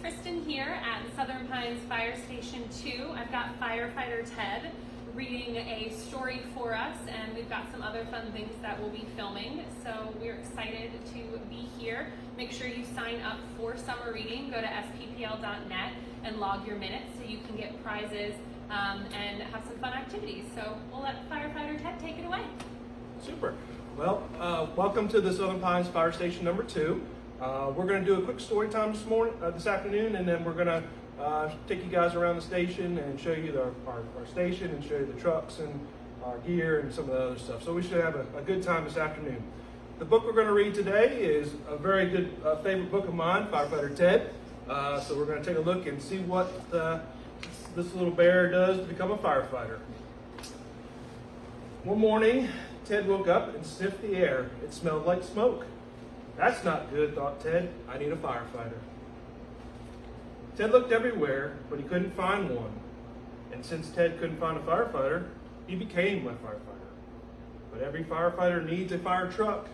Kristen here at Southern Pines Fire Station 2. I've got Firefighter Ted reading a story for us, and we've got some other fun things that we'll be filming. So we're excited to be here. Make sure you sign up for summer reading. Go to sppl.net and log your minutes so you can get prizes and have some fun activities. So we'll let Firefighter Ted take it away. Super. Well, welcome to the Southern Pines Fire Station number 2. We're going to do a quick story time this afternoon, and then we're going to take you guys around the station and show you our station and show you the trucks and our gear and some of the other stuff. So we should have a good time this afternoon. The book we're going to read today is a very good favorite book of mine, Firefighter Ted. So we're going to take a look and see what this little bear does to become a firefighter. One morning, Ted woke up and sniffed the air. It smelled like smoke. That's not good, thought Ted. I need a firefighter. Ted looked everywhere, but he couldn't find one. And since Ted couldn't find a firefighter, he became a firefighter. But every firefighter needs a fire truck.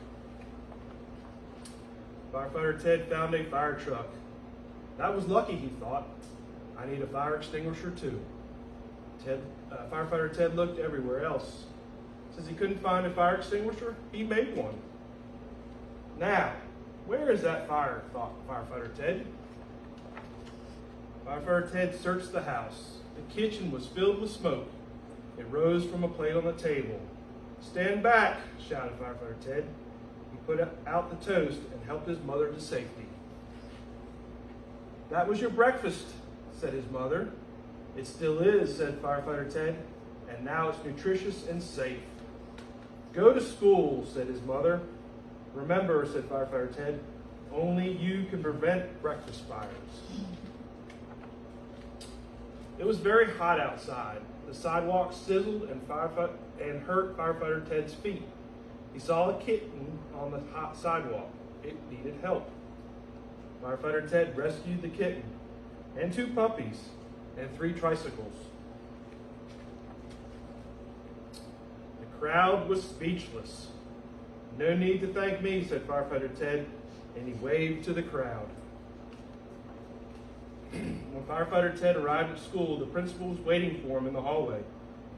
Firefighter Ted found a fire truck. That was lucky, he thought. I need a fire extinguisher too. Firefighter Ted looked everywhere else. Since he couldn't find a fire extinguisher, he made one. Now, where is that fire, thought Firefighter Ted. Firefighter Ted searched the house. The kitchen was filled with smoke. It rose from a plate on the table. Stand back, shouted Firefighter Ted. He put out the toast and helped his mother to safety. That was your breakfast, said his mother. It still is, said Firefighter Ted, and now it's nutritious and safe. Go to school, said his mother. Remember, said Firefighter Ted, only you can prevent breakfast fires. It was very hot outside. The sidewalk sizzled and hurt Firefighter Ted's feet. He saw a kitten on the hot sidewalk. It needed help. Firefighter Ted rescued the kitten and 2 puppies and 3 tricycles. The crowd was speechless. No need to thank me, said Firefighter Ted, and he waved to the crowd. When Firefighter Ted arrived at school, the principal was waiting for him in the hallway.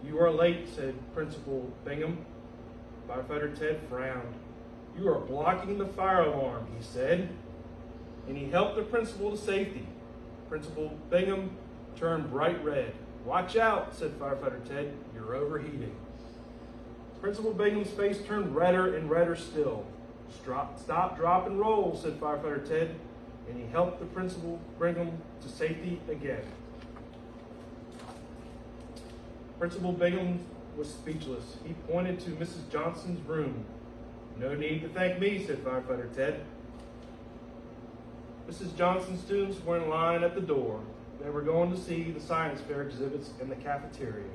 You are late, said Principal Bingham. Firefighter Ted frowned. You are blocking the fire alarm, he said, and he helped the principal to safety. Principal Bingham turned bright red. Watch out, said Firefighter Ted, you're overheating. Principal Bingham's face turned redder and redder still. Stop, drop, and roll, said Firefighter Ted, and he helped the principal bring him to safety again. Principal Bingham was speechless. He pointed to Mrs. Johnson's room. No need to thank me, said Firefighter Ted. Mrs. Johnson's students were in line at the door. They were going to see the science fair exhibits in the cafeteria.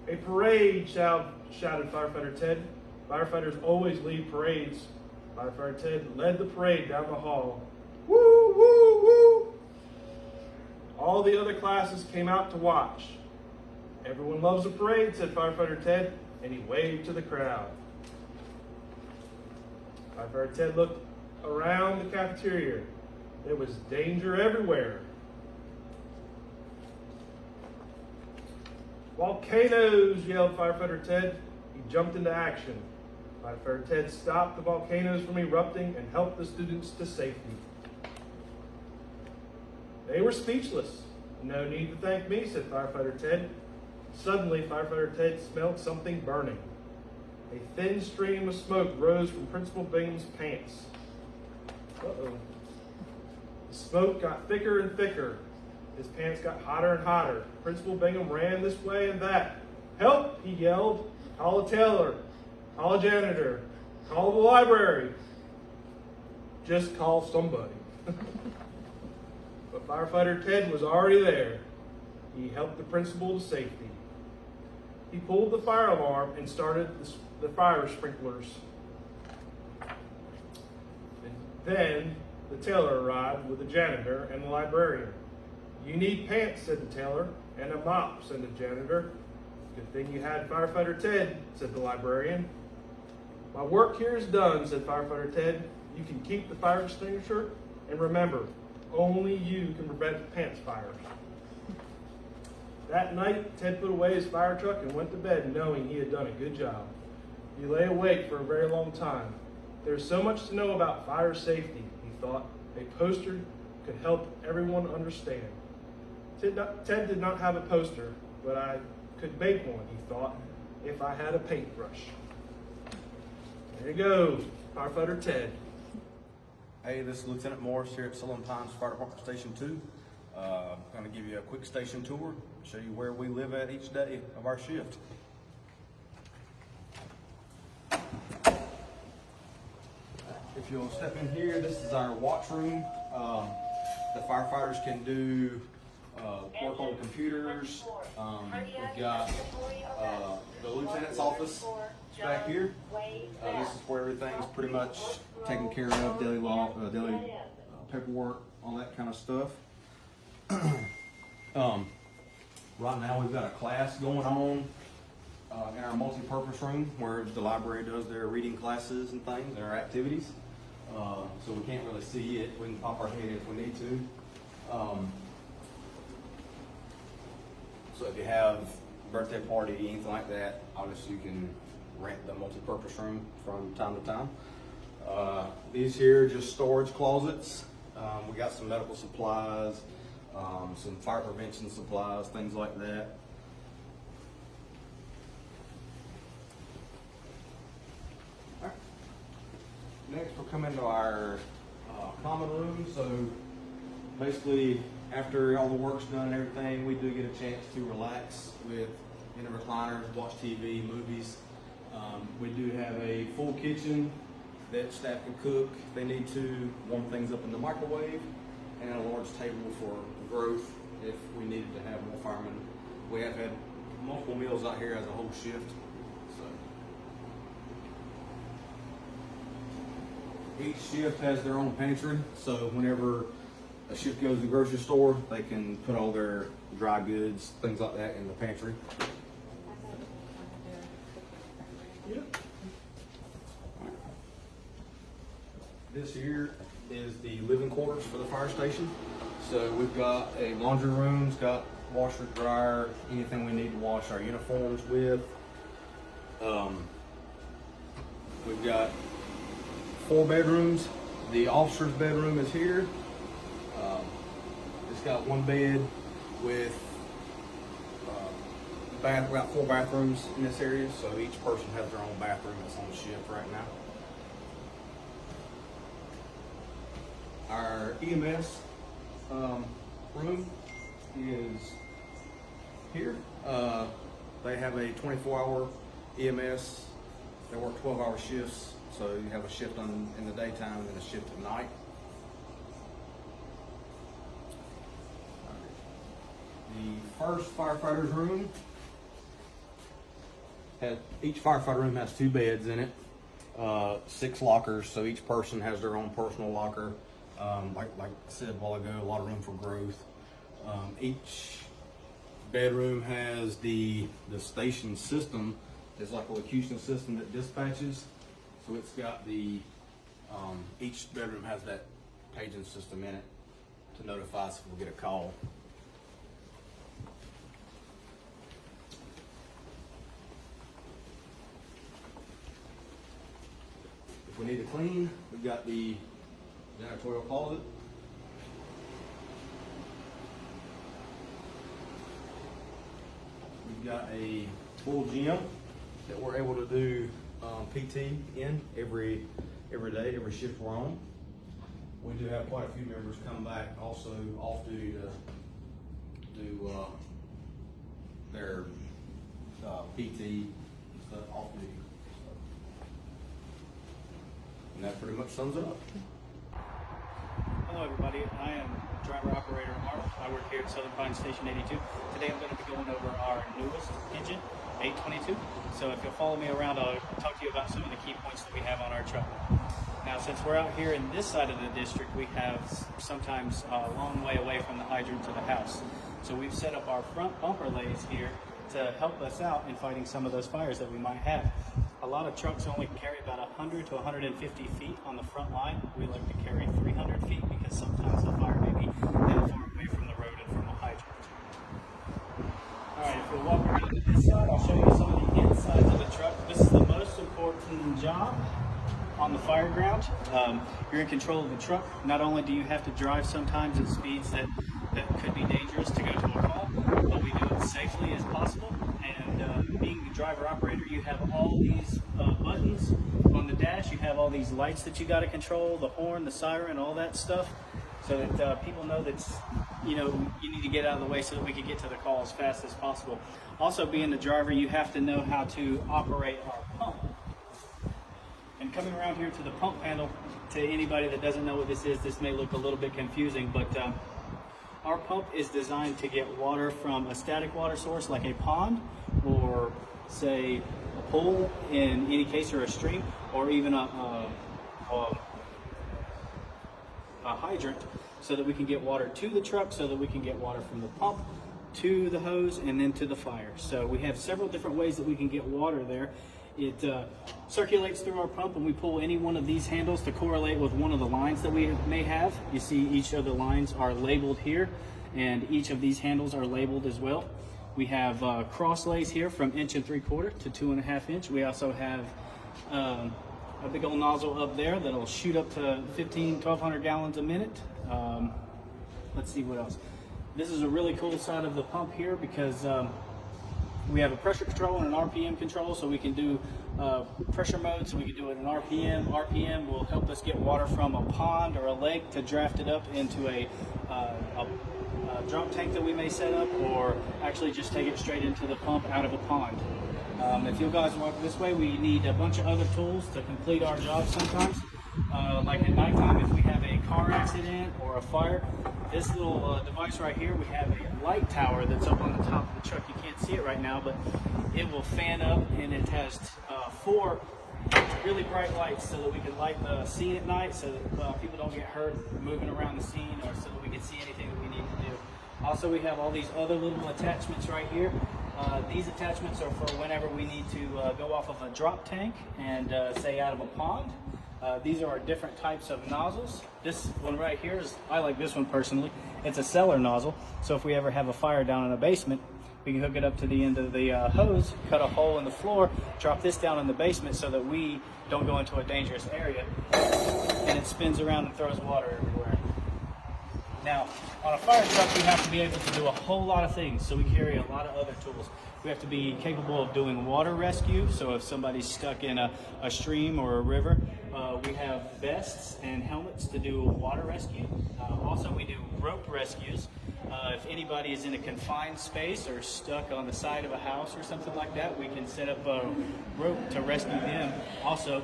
A parade, shouted Firefighter Ted. Firefighters always lead parades. Firefighter Ted led the parade down the hall. Woo, woo, woo! All the other classes came out to watch. Everyone loves a parade, said Firefighter Ted, and he waved to the crowd. Firefighter Ted looked around the cafeteria. There was danger everywhere. Volcanoes, yelled Firefighter Ted. He jumped into action. Firefighter Ted stopped the volcanoes from erupting and helped the students to safety. They were speechless. No need to thank me, said Firefighter Ted. Suddenly, Firefighter Ted smelled something burning. A thin stream of smoke rose from Principal Bingham's pants. Uh-oh. The smoke got thicker and thicker. His pants got hotter and hotter. Principal Bingham ran this way and that. Help, he yelled. Call a tailor. Call a janitor. Call the library. Just call somebody. But Firefighter Ted was already there. He helped the principal to safety. He pulled the fire alarm and started the fire sprinklers. And then the tailor arrived with the janitor and the librarian. You need pants, said the tailor, and a mop, said the janitor. Good thing you had Firefighter Ted, said the librarian. My work here is done, said Firefighter Ted. You can keep the fire extinguisher And remember, only you can prevent pants fires. That night, Ted put away his fire truck and went to bed knowing he had done a good job. He lay awake for a very long time. There's so much to know about fire safety, he thought. A poster could help everyone understand. Ted did not have a poster, but I could make one, he thought, if I had a paintbrush. There you go, Firefighter Ted. Hey, this is Lieutenant Morris here at Southern Pines Fire Department Station 2. I'm going to give you a quick station tour, show you where we live at each day of our shift. If you'll step in here, this is our watch room. The firefighters can do work on computers. We've got the lieutenant's office back here. This is where everything's pretty much taken care of, daily paperwork, all that kind of stuff. Right now we've got a class going on in our multi-purpose room where the library does their reading classes and things, their activities. So we can't really see it. We can pop our head in if we need to. So if you have a birthday party, anything like that, obviously you can rent the multi-purpose room from time to time. These here are just storage closets. We got some medical supplies, some fire prevention supplies, things like that. All right. Next, we'll come into our common room. So basically, after all the work's done and everything, we do get a chance to relax in the recliners, watch TV, movies. We do have a full kitchen that staff can cook if they need to, warm things up in the microwave, and a large table for growth if we needed to have more firemen. We have had multiple meals out here as a whole shift. So each shift has their own pantry, so whenever a shift goes to the grocery store, they can put all their dry goods, things like that, in the pantry. This here is the living quarters for the fire station. So we've got a laundry room, it's got washer, dryer, anything we need to wash our uniforms with. We've got 4 bedrooms. The officer's bedroom is here. It's got 1 bed with we got 4 bathrooms in this area, so each person has their own bathroom that's on the shift right now. Our EMS room is here. They have a 24-hour EMS. They work 12-hour shifts, so you have a shift in the daytime and then a shift at night. The first firefighter's room each firefighter room has 2 beds in it, 6 lockers, so each person has their own personal locker. Like I said a while ago, a lot of room for growth. Each bedroom has the station system. It's like a locution system that dispatches. So it's got each bedroom has that paging system in it to notify us if we get a call. If we need to clean, we've got the janitorial closet. We've got a full gym that we're able to do PT in every day, every shift we're on. We do have quite a few members come back also off duty to do their PT stuff off duty. And that pretty much sums it up. Hello everybody, I am driver operator Mark. I work here at Southern Pines Station 82. Today I'm going to be going over our newest engine, 822. So if you'll follow me around, I'll talk to you about some of the key points that we have on our truck. Now since we're out here in this side of the district, we have sometimes a long way away from the hydrant to the house. So we've set up our front bumper lays here to help us out in fighting some of those fires that we might have. A lot of trucks only carry about 100 to 150 feet on the front line. We like to carry 300 feet because fire ground. You're in control of the truck. Not only do you have to drive sometimes at speeds that could be dangerous to go to a call, but we do it safely as possible. And being the driver operator, you have all these buttons on the dash. You have all these lights that you got to control, the horn, the siren, all that stuff, so that people know that you need to get out of the way so that we can get to the call as fast as possible. Also, being the driver, you have to know how to operate our pump. And coming around here to the pump panel, to anybody that doesn't know what this is, this may look a little bit confusing, but our pump is designed to get water from a static water source like a pond, or say a pool in any case, or a stream, or even a hydrant, so that we can get water to the truck, so that we can get water from the pump to the hose and then to the fire. So we have several different ways that we can get water there. It circulates through our pump, and we pull any one of these handles to correlate with one of the lines that we may have. You see each of the lines are labeled here, and each of these handles are labeled as well. We have cross lays here from 1 3/4 to 2.5 inch. We also have a big old nozzle up there that'll shoot up to 1,200 gallons a minute. Let's see what else. This is a really cool side of the pump here, because we have a pressure control and an RPM control, so we can do pressure mode, so we can do it in RPM. RPM will help us get water from a pond or a lake to draft it up into a drop tank that we may set up, or actually just take it straight into the pump out of a pond. If you guys walk this way, we need a bunch of other tools to complete our job sometimes. Like at nighttime, if we have a car accident or a fire, this little device right here, we have a light tower that's up on the top of the truck. You can't see it right now, but it will fan up, and it has 4 really bright lights, so that we can light the scene at night, so that people don't get hurt moving around the scene, or so that we can see anything that we need to do. Also, we have all these other little attachments right here. These attachments are for whenever we need to go off of a drop tank and say out of a pond. These are our different types of nozzles. This one right here is, I like this one personally. It's a cellar nozzle, so if we ever have a fire down in a basement, we can hook it up to the end of the hose, cut a hole in the floor, drop this down in the basement so that we don't go into a dangerous area, and it spins around and throws water everywhere. Now, on a fire truck, we have to be able to do a whole lot of things, so we carry a lot of other tools. We have to be capable of doing water rescue, so if somebody's stuck in a stream or a river, we have vests and helmets to do water rescue. Also, we do rope rescues. If anybody is in a confined space or stuck on the side of a house or something like that, we can set up a rope to rescue them. Also,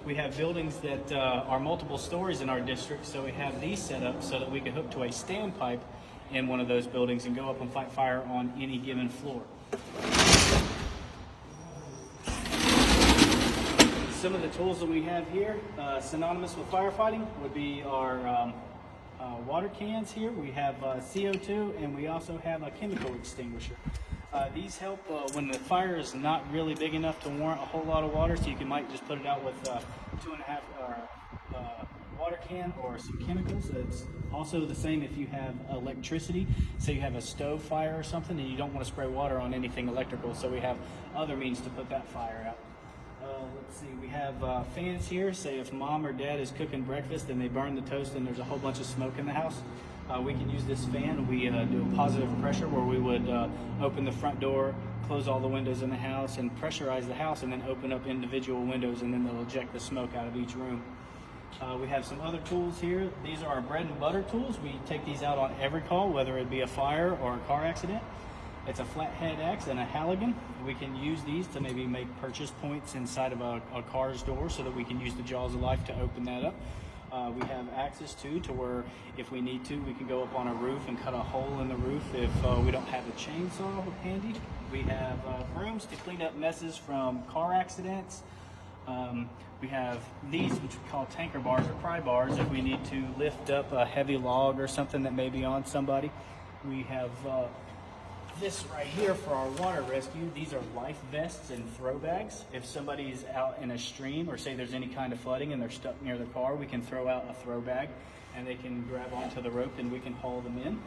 we have buildings that are multiple stories in our district, so we have these set up so that we can hook to a standpipe in one of those buildings and go up and fight fire on any given floor. Some of the tools that we have here, synonymous with firefighting, would be our water cans here. We have CO2, and we also have a chemical extinguisher. These help when the fire is not really big enough to warrant a whole lot of water, so you might just put it out with 2.5 water can or some chemicals. It's also the same if you have electricity. Say you have a stove fire or something and you don't want to spray water on anything electrical, so we have other means to put that fire out. Let's see, we have fans here. Say if mom or dad is cooking breakfast and they burn the toast and there's a whole bunch of smoke in the house, we can use this fan. We do a positive pressure where we would open the front door, close all the windows in the house, and pressurize the house, and then open up individual windows, and then they'll eject the smoke out of each room. We have some other tools here. These are our bread and butter tools. We take these out on every call, whether it be a fire or a car accident. It's a flathead axe and a Halligan. We can use these to maybe make purchase points inside of a car's door, so that we can use the jaws of life to open that up. We have axes too, to where if we need to, we can go up on a roof and cut a hole in the roof if we don't have a chainsaw handy. We have brooms to clean up messes from car accidents. We have these, which we call tanker bars or pry bars, if we need to lift up a heavy log or something that may be on somebody. We have this right here for our water rescue. These are life vests and throw bags. If somebody's out in a stream, or say there's any kind of flooding and they're stuck near the car, we can throw out a throw bag and they can grab onto the rope and we can haul them in.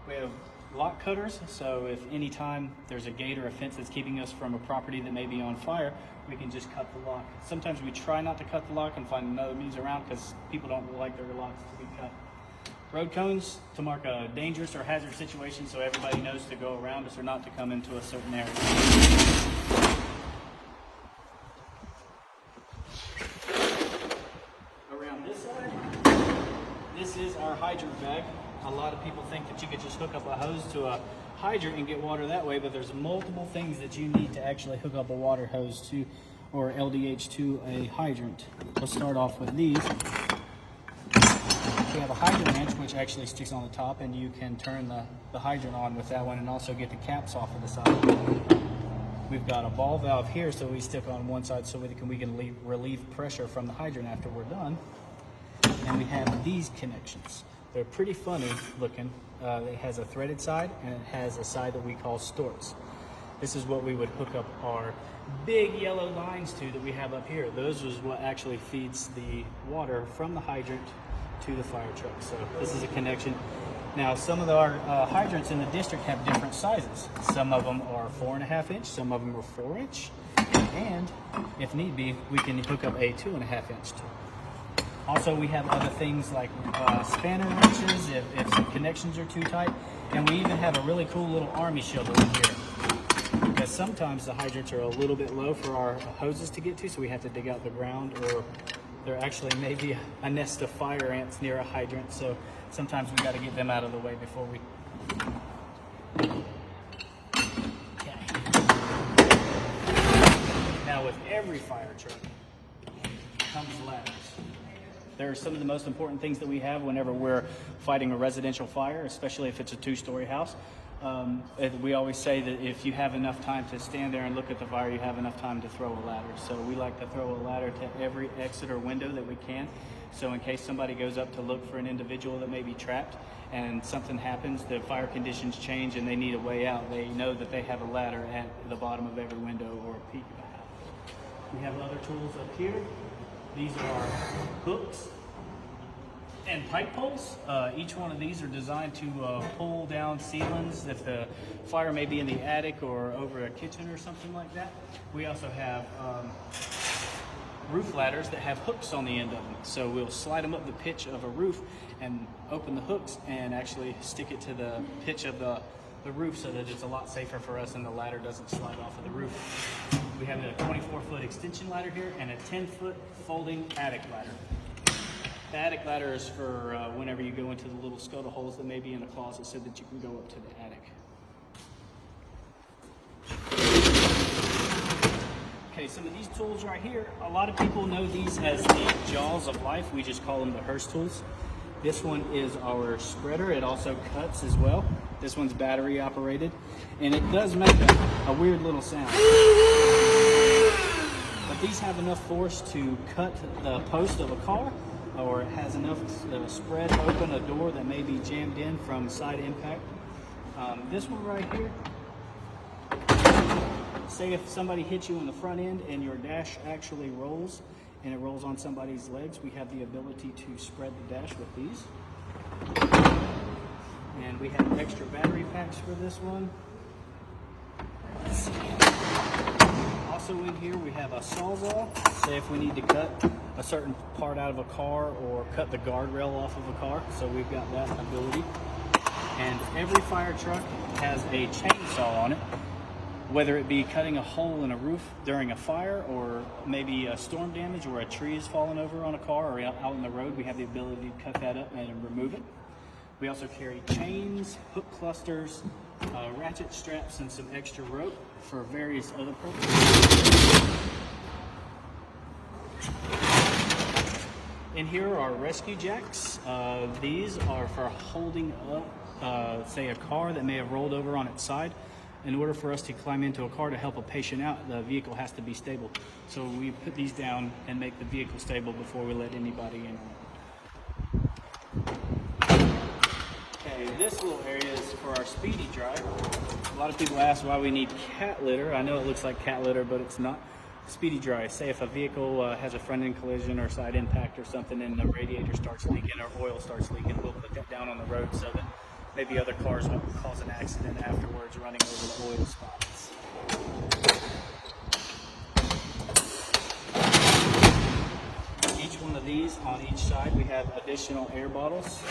We have lock cutters, so if any time there's a gate or a fence that's keeping us from a property that may be on fire, we can just cut the lock. Sometimes we try not to cut the lock and find another means around because people don't like their locks to be cut. Road cones to mark a dangerous or hazard situation so everybody knows to go around us or not to come into a certain area. Around this side, this is our hydrant bag. A lot of people think that you could just hook up a hose to a hydrant and get water that way, but there's multiple things that you need to actually hook up a water hose to, or LDH to a hydrant. We'll start off with these. We have a hydrant wrench which actually sticks on the top, and you can turn the hydrant on with that one and also get the caps off of the side. We've got a ball valve here, so we stick on one side so we can relieve pressure from the hydrant after we're done. And we have these connections. They're pretty funny looking. It has a threaded side and it has a side that we call storts. This is what we would hook up our big yellow lines to that we have up here. Those is what actually feeds the water from the hydrant to the fire truck. So this is a connection. Now some of our hydrants in the district have different sizes. Some of them are 4.5 inch, some of them are 4 inch, and if need be, we can hook up a 2.5 inch too. Also, we have other things like spanner wrenches if some connections are too tight. And we even have a really cool little army shovel in here. Because sometimes the hydrants are a little bit low for our hoses to get to, so we have to dig out the ground, or there actually may be a nest of fire ants near a hydrant, so sometimes we got to get them out of the way before we... Okay. Now with every fire truck comes ladders. They're some of the most important things that we have whenever we're fighting a residential fire, especially if it's a 2-story house. We always say that if you have enough time to stand there and look at the fire, you have enough time to throw a ladder. So we like to throw a ladder to every exit or window that we can. So in case somebody goes up to look for an individual that may be trapped and something happens, the fire conditions change and they need a way out, they know that they have a ladder at the bottom of every window or peak of the house. We have other tools up here. These are hooks and pipe poles. Each one of these are designed to pull down ceilings if the fire may be in the attic or over a kitchen or something like that. We also have roof ladders that have hooks on the end of them. So we'll slide them up the pitch of a roof and open the hooks and actually stick it to the pitch of the roof so that it's a lot safer for us and the ladder doesn't slide off of the roof. We have a 24-foot extension ladder here and a 10-foot folding attic ladder. The attic ladder is for whenever you go into the little scuttle holes that may be in a closet so that you can go up to the attic. Okay, some of these tools right here, a lot of people know these as the jaws of life. We just call them the Hearst tools. This one is our spreader. It also cuts as well. This one's battery operated, and it does make a weird little sound. But these have enough force to cut the post of a car, or it has enough to spread open a door that may be jammed in from side impact. This one right here, say if somebody hits you in the front end and your dash actually rolls and it rolls on somebody's legs, we have the ability to spread the dash with these. And we have extra battery packs for this one. Let's see. Also in here we have a sawzall. Say if we need to cut a certain part out of a car or cut the guardrail off of a car, so we've got that ability. And every fire truck has a chainsaw on it, whether it be cutting a hole in a roof during a fire or maybe a storm damage or a tree is fallen over on a car or out in the road, we have the ability to cut that up and remove it. We also carry chains, hook clusters, ratchet straps, and some extra rope for various other purposes. In here are rescue jacks. These are for holding up, say, a car that may have rolled over on its side. In order for us to climb into a car to help a patient out, the vehicle has to be stable. So we put these down and make the vehicle stable before we let anybody in. Okay, this little area is for our speedy dry. A lot of people ask why we need cat litter. I know it looks like cat litter, but it's not. Speedy dry. Say if a vehicle has a front end collision or side impact or something and the radiator starts leaking or oil starts leaking, we'll put that down on the road so that maybe other cars won't cause an accident afterwards running over the oil spots. Each one of these on each side, we have additional air bottles.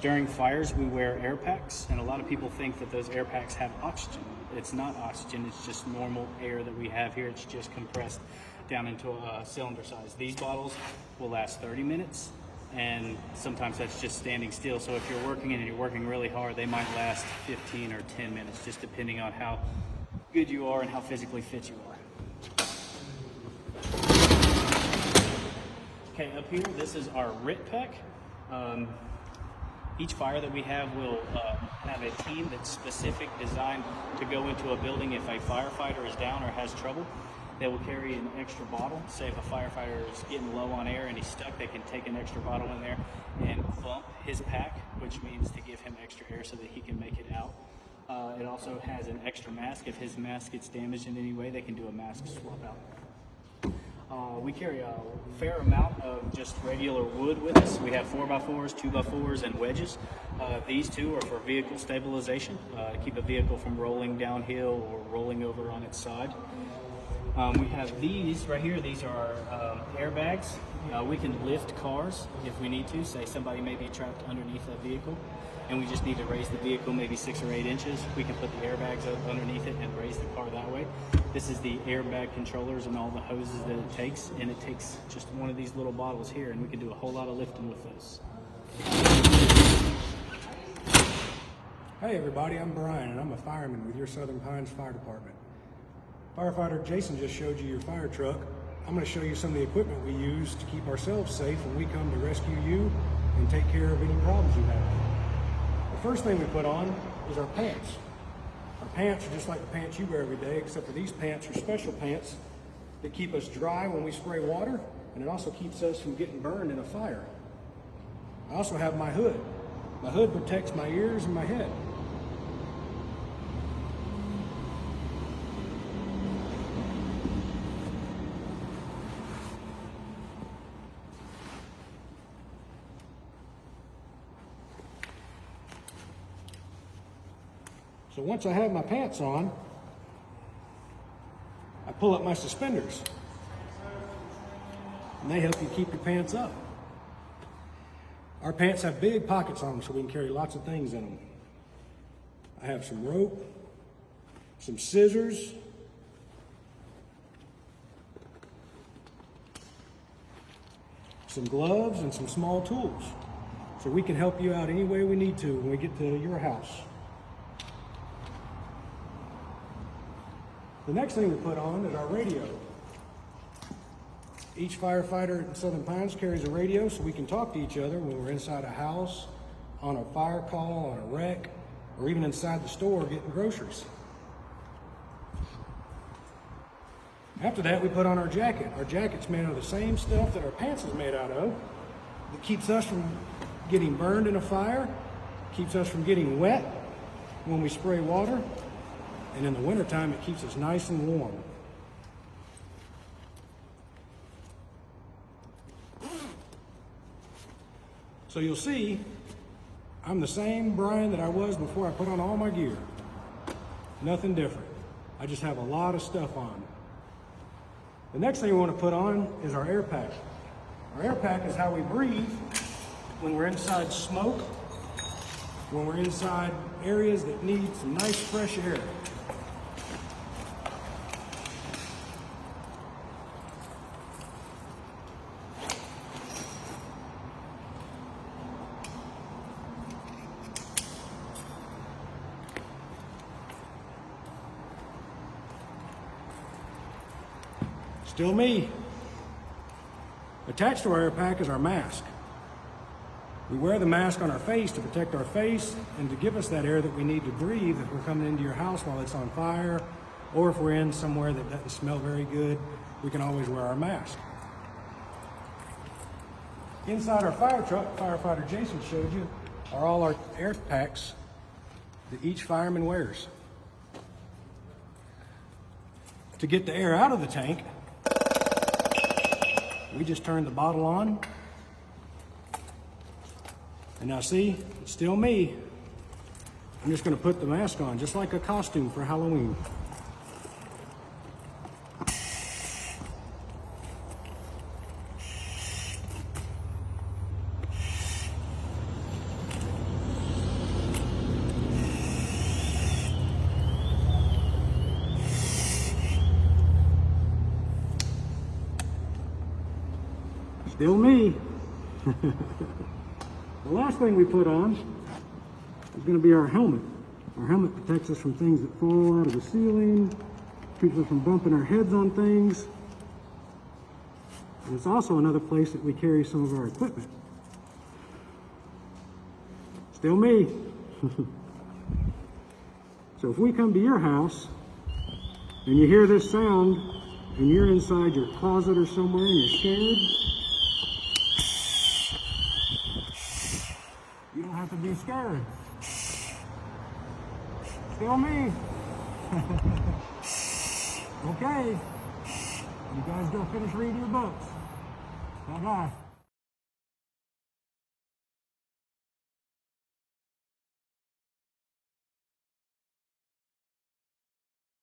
During fires, we wear air packs, and a lot of people think that those air packs have oxygen. It's not oxygen, it's just normal air that we have here. It's just compressed down into a cylinder size. These bottles will last 30 minutes, and sometimes that's just standing still. So if you're working and you're working really hard, they might last 15 or 10 minutes, just depending on how good you are and how physically fit you are. Okay, up here, this is our RIT pack. Each fire that we have will have a team that's specific, designed to go into a building if a firefighter is down or has trouble. They will carry an extra bottle. Say if a firefighter is getting low on air and he's stuck, they can take an extra bottle in there and bump his pack, which means to give him extra air so that he can make it out. It also has an extra mask. If his mask gets damaged in any way, they can do a mask swap out. We carry a fair amount of just regular wood with us. We have 4x4s, 2x4s, and wedges. These two are for vehicle stabilization, to keep a vehicle from rolling downhill or rolling over on its side. We have these right here. These are airbags. We can lift cars if we need to. Say somebody may be trapped underneath a vehicle and we just need to raise the vehicle maybe 6 or 8 inches. We can put the airbags up underneath it and raise the car that way. This is the airbag controllers and all the hoses that it takes, and it takes just one of these little bottles here, and we can do a whole lot of lifting with those. Hey everybody, I'm Brian and I'm a fireman with your Southern Pines Fire Department. Firefighter Jason just showed you your fire truck. I'm going to show you some of the equipment we use to keep ourselves safe when we come to rescue you and take care of any problems you have. The first thing we put on is our pants. Our pants are just like the pants you wear every day, except for these pants are special pants that keep us dry when we spray water, and it also keeps us from getting burned in a fire. I also have my hood. My hood protects my ears and my head. So once I have my pants on, I pull up my suspenders, and they help you keep your pants up. Our pants have big pockets on them so we can carry lots of things in them. I have some rope, some scissors, some gloves, and some small tools so we can help you out any way we need to when we get to your house. The next thing we put on is our radio. Each firefighter in Southern Pines carries a radio so we can talk to each other when we're inside a house, on a fire call, on a wreck, or even inside the store getting groceries. After that, we put on our jacket. Our jacket's made out of the same stuff that our pants is made out of. It keeps us from getting burned in a fire, keeps us from getting wet when we spray water, and in the wintertime, it keeps us nice and warm. So you'll see, I'm the same Brian that I was before I put on all my gear. Nothing different. I just have a lot of stuff on. The next thing we want to put on is our air pack. Our air pack is how we breathe when we're inside smoke, when we're inside areas that need some nice fresh air. Still me. Attached to our air pack is our mask. We wear the mask on our face to protect our face and to give us that air that we need to breathe if we're coming into your house while it's on fire, or if we're in somewhere that doesn't smell very good, we can always wear our mask. Inside our fire truck, Firefighter Jason showed you, are all our air packs that each fireman wears. To get the air out of the tank, we just turn the bottle on. And now see, it's still me. I'm just going to put the mask on, just like a costume for Halloween. Still me. The last thing we put on is going to be our helmet. Our helmet protects us from things that fall out of the ceiling, keeps us from bumping our heads on things. And it's also another place that we carry some of our equipment. Still me. So if we come to your house and you hear this sound and you're inside your closet or somewhere and you're scared, you don't have to be scared. Still me. Okay. You guys go finish reading your books. Bye-bye.